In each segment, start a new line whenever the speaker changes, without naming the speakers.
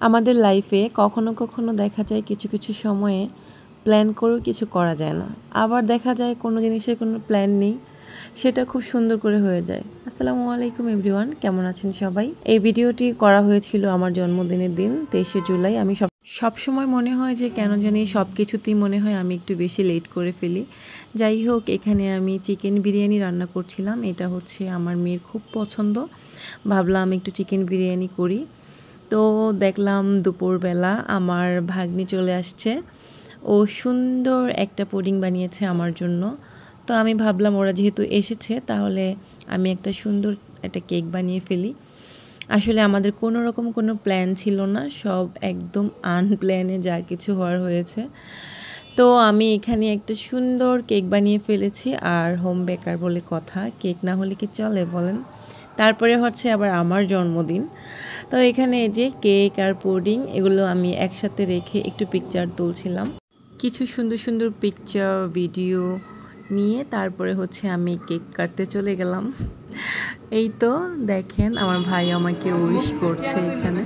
আমাদের লাইফে কখনো কখনো দেখা যায় কিছু কিছু সময়ে প্ল্যান করেও কিছু করা যায় না, আবার দেখা যায় কোনো জিনিসের কোনো প্ল্যান নেই, সেটা খুব সুন্দর করে হয়ে যায়। আসসালামু আলাইকুম এভরিওয়ান, কেমন আছেন সবাই? এই ভিডিওটি করা হয়েছিল আমার জন্মদিনের দিন 23শে জুলাই। আমি সব সময় মনে হয় যে কেন জানি সব কিছুতেই মনে হয় আমি একটু বেশি লেট করে ফেলি। যাই হোক, এখানে আমি চিকেন বিরিয়ানি রান্না করছিলাম। এটা হচ্ছে আমার মেয়ের খুব পছন্দ, ভাবলাম একটু চিকেন বিরিয়ানি করি। তো দেখলাম দুপুরবেলা আমার ভাগ্নি চলে আসছে, ও সুন্দর একটা পুডিং বানিয়েছে আমার জন্য। তো আমি ভাবলাম ওরা যেহেতু এসেছে তাহলে আমি একটা সুন্দর একটা কেক বানিয়ে ফেলি। আসলে আমাদের কোনো রকম কোনো প্ল্যান ছিল না, সব একদম আনপ্ল্যানে যা কিছু হওয়ার হয়েছে। তো আমি এখানে একটা সুন্দর কেক বানিয়ে ফেলেছি, আর হোম বেকার বলে কথা, কেক না হলে কি চলে বলেন? তারপরে হচ্ছে আবার আমার জন্মদিন, তো এখানে এই যে কেক আর পুডিং এগুলো আমি একসাথে রেখে একটু পিকচার তুলছিলাম। কিছু সুন্দর সুন্দর পিকচার ভিডিও নিয়ে তারপরে হচ্ছে আমি কেক কাটতে চলে গেলাম। এই তো দেখেন আমার ভাই আমাকে উইশ করছে এখানে।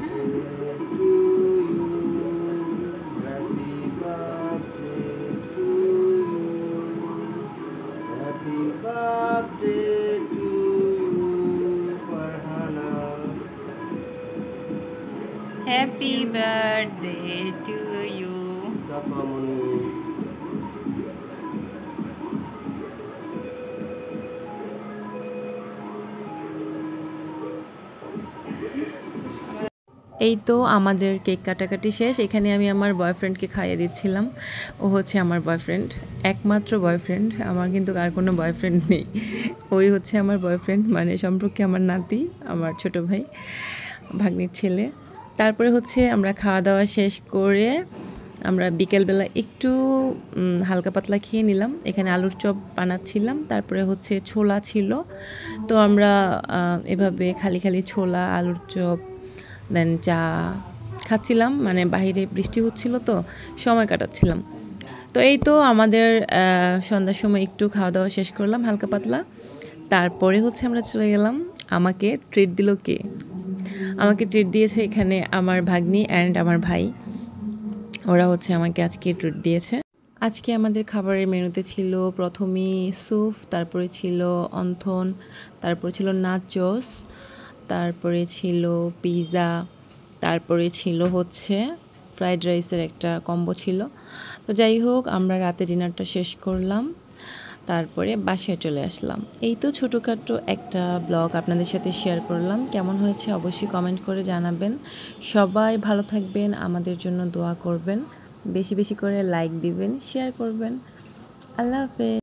Happy birthday to you.
এই তো আমাদের কেক কাটাকাটি শেষ। এখানে আমি আমার বয়ফ্রেন্ডকে খাইয়ে দিচ্ছিলাম। ও হচ্ছে আমার বয়ফ্রেন্ড, একমাত্র বয়ফ্রেন্ড আমার, কিন্তু আর কোনো বয়ফ্রেন্ড নেই। ওই হচ্ছে আমার বয়ফ্রেন্ড, মানে সম্পর্কে আমার নাতি, আমার ছোট ভাই, ভাগ্নির ছেলে। তারপরে হচ্ছে আমরা খাওয়া দাওয়া শেষ করে আমরা বিকেলবেলা একটু হালকা পাতলা খেয়ে নিলাম। এখানে আলুর চপ বানাচ্ছিলাম, তারপরে হচ্ছে ছোলা ছিল। তো আমরা এভাবে খালি খালি ছোলা, আলুর চপ, দেন চা খাচ্ছিলাম, মানে বাইরে বৃষ্টি হচ্ছিল তো সময় কাটাচ্ছিলাম। তো এই তো আমাদের সন্ধ্যার সময় একটু খাওয়া দাওয়া শেষ করলাম হালকা পাতলা। তারপরে হচ্ছে আমরা চলে গেলাম। আমাকে ট্রিট দিল কে? আমাকে ট্রিট দিয়েছে এখানে আমার ভাগ্নি অ্যান্ড আমার ভাই, ওরা হচ্ছে আমাকে আজকে ট্রিট দিয়েছে। আজকে আমাদের খাবারের মেনুতে ছিল প্রথমেই স্যুপ, তারপরে ছিল অন্থন, তারপরে ছিল নাচোস, তারপরে ছিল পিৎজা, তারপরে ছিল হচ্ছে ফ্রাইড রাইসের একটা কম্বো ছিল। তো যাই হোক, আমরা রাতে ডিনারটা শেষ করলাম, তারপরে বাসায় চলে আসলাম। এই তো ছোটোখাটো একটা ব্লগ আপনাদের সাথে শেয়ার করলাম। কেমন হয়েছে অবশ্যই কমেন্ট করে জানাবেন। সবাই ভালো থাকবেন, আমাদের জন্য দোয়া করবেন, বেশি বেশি করে লাইক দিবেন, শেয়ার করবেন। আল্লাহ হাফেজ।